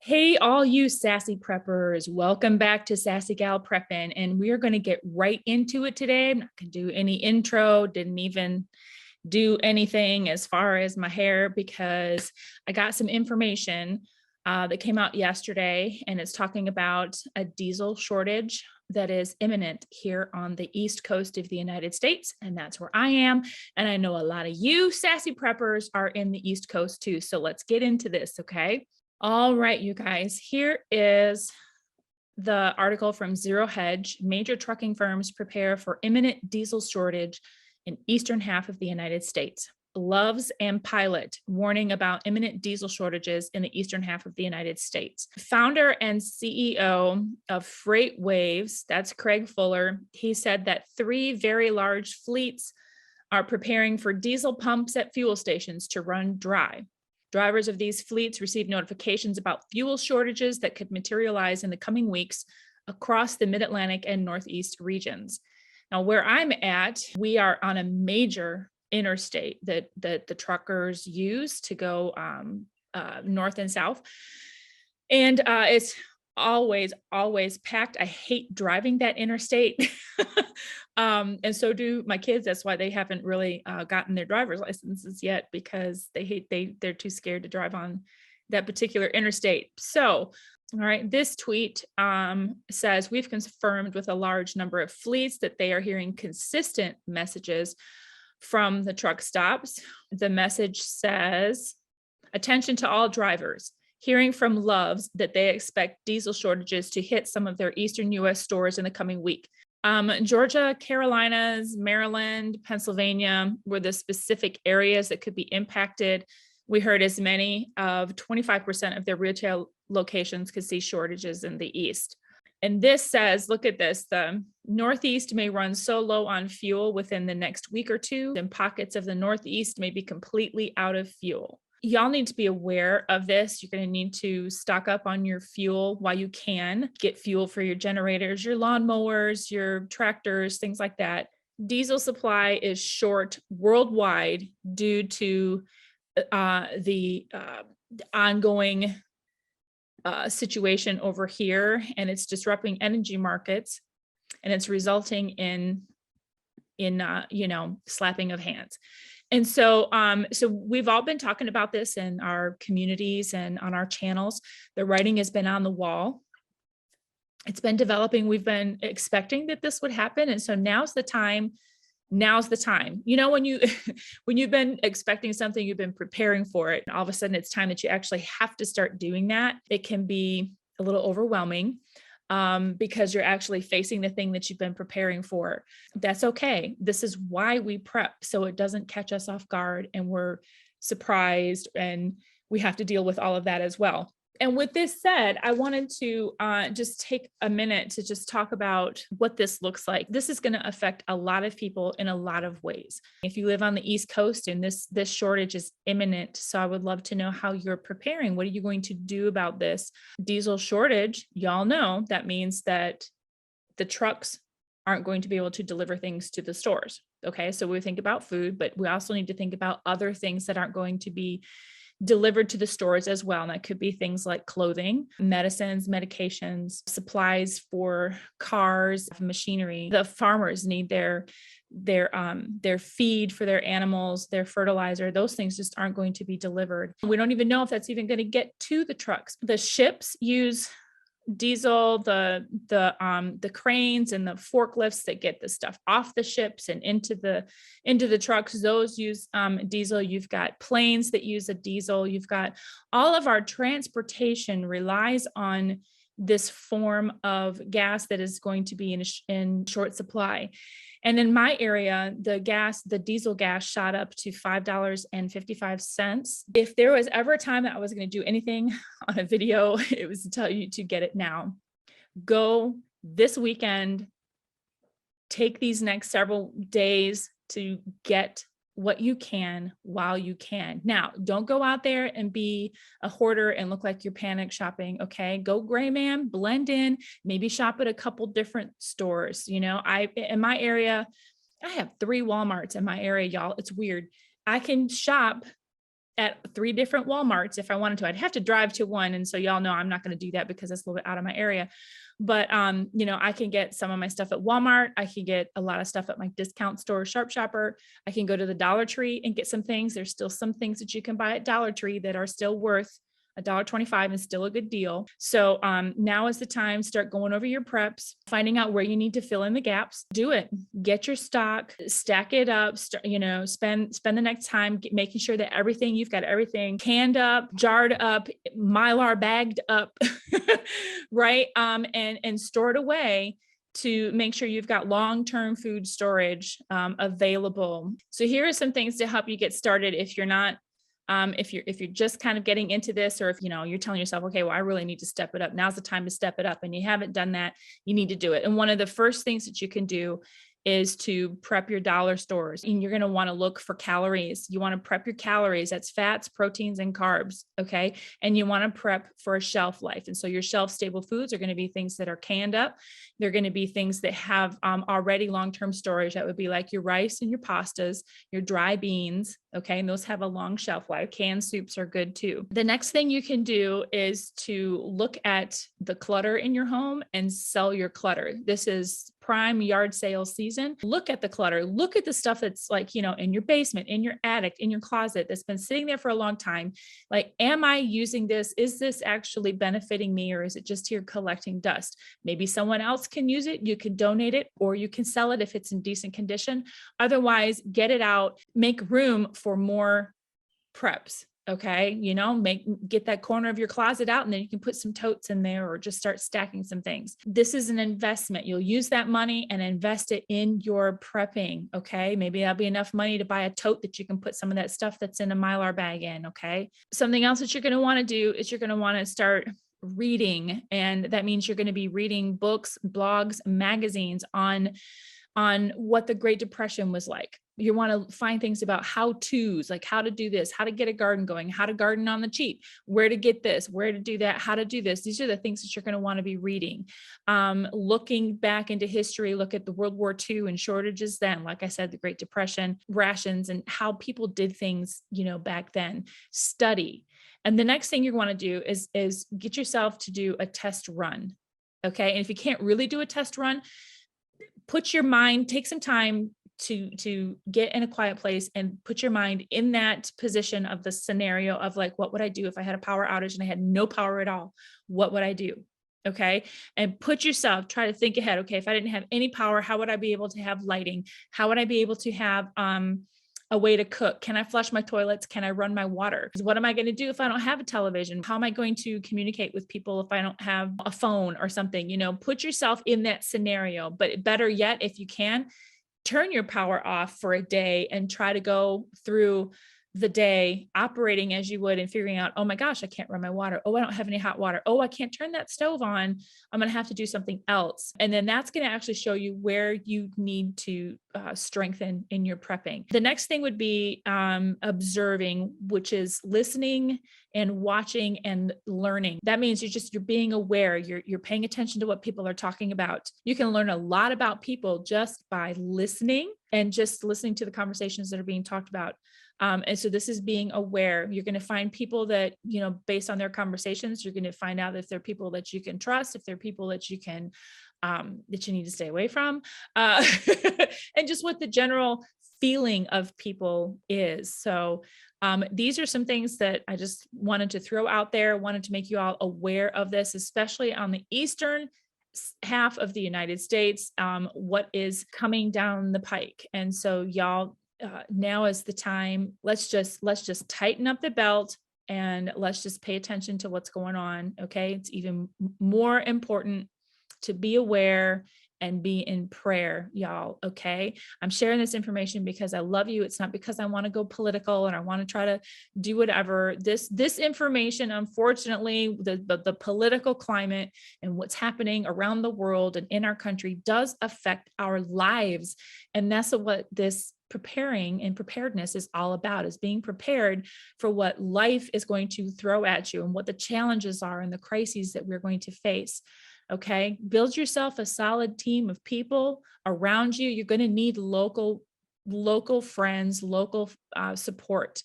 Hey, all you sassy preppers, welcome back to Sassy Gal Preppin', and we are going to get right into it today. I'm not going to do any intro, didn't even do anything as far as my hair because I got some information that came out yesterday, and it's talking about a diesel shortage that is imminent here on the East Coast of the United States, and that's where I am. And I know a lot of you sassy preppers are in the East Coast too, so let's get into this, okay? All right, you guys, here is the article from Zero Hedge. Major trucking firms prepare for imminent diesel shortage in eastern half of the United States. Loves and Pilot warning about imminent diesel shortages in the eastern half of the United States. Founder and CEO of Freight Waves, that's Craig Fuller, he said that 3 very large fleets are preparing for diesel pumps at fuel stations to run dry. Drivers of these fleets received notifications about fuel shortages that could materialize in the coming weeks across the Mid-Atlantic and Northeast regions. Now, where I'm at, we are on a major interstate that the truckers use to go north and south. And it's always packed. I hate driving that interstate. And so do my kids. That's why they haven't really gotten their driver's licenses yet, because they're too scared to drive on that particular interstate. So, all right, this tweet says, we've confirmed with a large number of fleets that they are hearing consistent messages from the truck stops. The message says, attention to all drivers. Hearing from Loves that they expect diesel shortages to hit some of their eastern U.S. stores in the coming week. Georgia, Carolinas, Maryland, Pennsylvania were the specific areas that could be impacted. We heard as many of 25% of their retail locations could see shortages in the east. And this says, look at this, the Northeast may run so low on fuel within the next week or two, and pockets of the Northeast may be completely out of fuel. Y'all need to be aware of this. You're going to need to stock up on your fuel while you can. Get fuel for your generators, your lawnmowers, your tractors, things like that. Diesel supply is short worldwide due to the ongoing situation over here, and it's disrupting energy markets, and it's resulting in slapping of hands. And so we've all been talking about this in our communities and on our channels. The writing has been on the wall. It's been developing. We've been expecting that this would happen. And so now's the time. You know, when you've been expecting something, you've been preparing for it, and all of a sudden it's time that you actually have to start doing that. It can be a little overwhelming. Because you're actually facing the thing that you've been preparing for. That's okay. This is why we prep, so it doesn't catch us off guard and we're surprised, and we have to deal with all of that as well. And with this said, I wanted to just take a minute to just talk about what this looks like. This is going to affect a lot of people in a lot of ways. If you live on the East Coast and this shortage is imminent, so I would love to know how you're preparing. What are you going to do about this diesel shortage? Y'all know that means that the trucks aren't going to be able to deliver things to the stores. Okay, so we think about food, but we also need to think about other things that aren't going to be delivered to the stores as well. And that could be things like clothing, medicines, medications, supplies for cars, machinery. The farmers need their feed for their animals, their fertilizer. Those things just aren't going to be delivered. We don't even know if that's even going to get to the trucks. The ships use diesel, the cranes and the forklifts that get the stuff off the ships and into the trucks, those use diesel. You've got planes that use a diesel. You've got all of our transportation relies on this form of gas that is going to be in short supply. And in my area, the diesel gas shot up to $5.55. If there was ever a time that I was going to do anything on a video, it was to tell you to get it now. Go this weekend, take these next several days to get what you can while you can. Now, don't go out there and be a hoarder and look like you're panic shopping. Okay, go gray man, blend in, maybe shop at a couple different stores. You know, in my area, I have 3 Walmarts in my area, y'all. It's weird. I can shop at 3 different Walmarts if I wanted to. I'd have to drive to one. And so y'all know I'm not going to do that because it's a little bit out of my area. But, you know, I can get some of my stuff at Walmart. I can get a lot of stuff at my discount store, Sharp Shopper. I can go to the Dollar Tree and get some things. There's still some things that you can buy at Dollar Tree that are still worth $1.25 is still a good deal. So now is the time, start going over your preps, finding out where you need to fill in the gaps, do it, get your stock, stack it up, you know, spend the next time making sure that you've got everything canned up, jarred up, Mylar bagged up, right? And stored away to make sure you've got long-term food storage available. So here are some things to help you get started if you're not if you're just kind of getting into this, or if, you know, you're telling yourself, okay, well, I really need to step it up. Now's the time to step it up. And you haven't done that, you need to do it. And one of the first things that you can do is to prep your dollar stores. And you're going to want to look for calories. You want to prep your calories. That's fats, proteins, and carbs. Okay. And you want to prep for a shelf life. And so your shelf stable foods are going to be things that are canned up. They're going to be things that have already long-term storage. That would be like your rice and your pastas, your dry beans. Okay. And those have a long shelf life. Canned soups are good too. The next thing you can do is to look at the clutter in your home and sell your clutter. This is prime yard sale season. Look at the clutter. Look at the stuff that's like, you know, in your basement, in your attic, in your closet, that's been sitting there for a long time. Like, am I using this? Is this actually benefiting me, or is it just here collecting dust? Maybe someone else can use it. You can donate it, or you can sell it if it's in decent condition. Otherwise, get it out, make room for more preps. Okay. You know, get that corner of your closet out, and then you can put some totes in there, or just start stacking some things. This is an investment. You'll use that money and invest it in your prepping. Okay. Maybe that'll be enough money to buy a tote that you can put some of that stuff that's in a Mylar bag in. Okay. Something else that you're going to want to do is you're going to want to start reading. And that means you're going to be reading books, blogs, magazines on what the Great Depression was like. You want to find things about how-tos, like how to do this, how to get a garden going, how to garden on the cheap, where to get this, where to do that, how to do this. These are the things that you're going to want to be reading. Looking back into history, look at the World War II and shortages then, like I said, the Great Depression, rations, and how people did things, you know, back then. Study. And the next thing you want to do is get yourself to do a test run. Okay. And if you can't really do a test run, take some time to get in a quiet place and put your mind in that position of the scenario of like, what would I do if I had a power outage and I had no power at all? What would I do? Okay. And try to think ahead. Okay. If I didn't have any power, how would I be able to have lighting? How would I be able to have, a way to cook? Can I flush my toilets? Can I run my water? What am I going to do if I don't have a television? How am I going to communicate with people if I don't have a phone or something? You know, put yourself in that scenario. But better yet, if you can, turn your power off for a day and try to go through the day operating as you would and figuring out, oh my gosh, I can't run my water. Oh, I don't have any hot water. Oh, I can't turn that stove on. I'm going to have to do something else. And then that's going to actually show you where you need to strengthen in your prepping. The next thing would be observing, which is listening and watching and learning. That means you're being aware. You're paying attention to what people are talking about. You can learn a lot about people just by listening and just listening to the conversations that are being talked about. And so this is being aware. You're going to find people that, you know, based on their conversations, you're going to find out if they're people that you can trust, if they're people that you can, that you need to stay away from, and just what the general feeling of people is. So these are some things that I just wanted to throw out there, wanted to make you all aware of this, especially on the eastern half of the United States, what is coming down the pike. And so y'all, now is the time. Let's just tighten up the belt and let's just pay attention to what's going on. Okay. It's even more important to be aware and be in prayer, y'all. Okay. I'm sharing this information because I love you. It's not because I want to go political and I want to try to do whatever. This information, unfortunately, the political climate and what's happening around the world and in our country does affect our lives. And that's what this preparing and preparedness is all about, is being prepared for what life is going to throw at you and what the challenges are and the crises that we're going to face. Okay. Build yourself a solid team of people around you. You're going to need local friends, local support.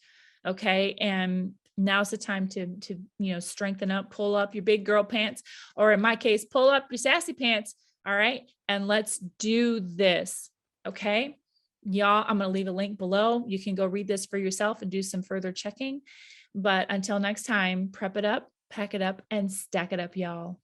Okay. And now's the time to, strengthen up, pull up your big girl pants, or in my case, pull up your sassy pants. All right. And let's do this. Okay. Y'all, I'm going to leave a link below. You can go read this for yourself and do some further checking. But until next time, prep it up, pack it up, and stack it up, y'all.